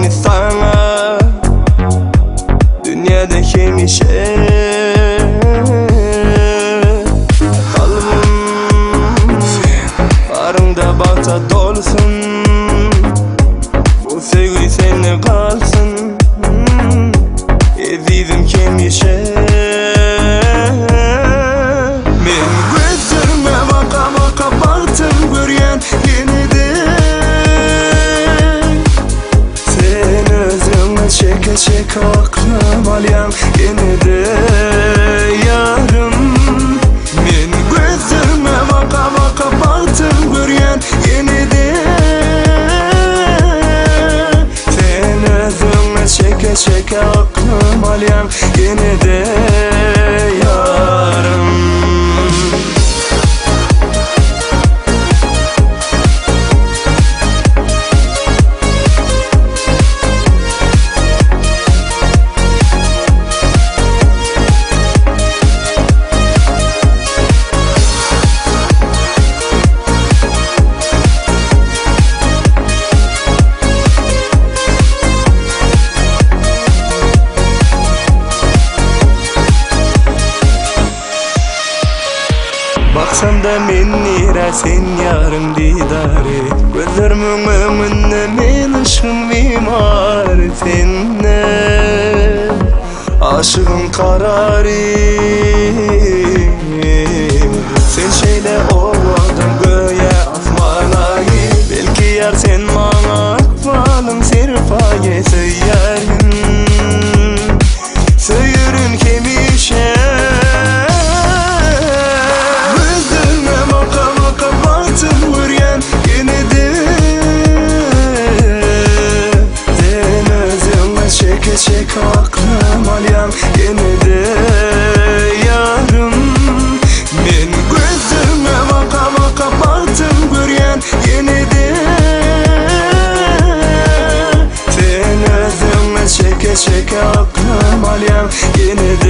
seni sana dünyadaki en şey. Kalbim barında bakta dolsun, bu sevgi seninle kalsın. Ezizim kemişe men gözlerime baka baka baktım göryen yeniden. Sen özüme çeke çeke aklım alyam yeniden yarım. Men gözlerime baka baka baktım göryen yeniden. Sen özüme çeke çeke aklım alyam yeniden yarım. Baksam da men nira sen yarım didare, gözlerimin önünde men ışığım mimar senne. Aşığım kararı sen şeyle oldun göğe asmana. Belki yar sen bana akvalın serfaye söylerin, söylerin kemişe. Çek aklım alyam yeniden yarım. Men gözüme baka baka baktım göryen yeniden. Sen özüme çeke çeke aklım alyam yeniden.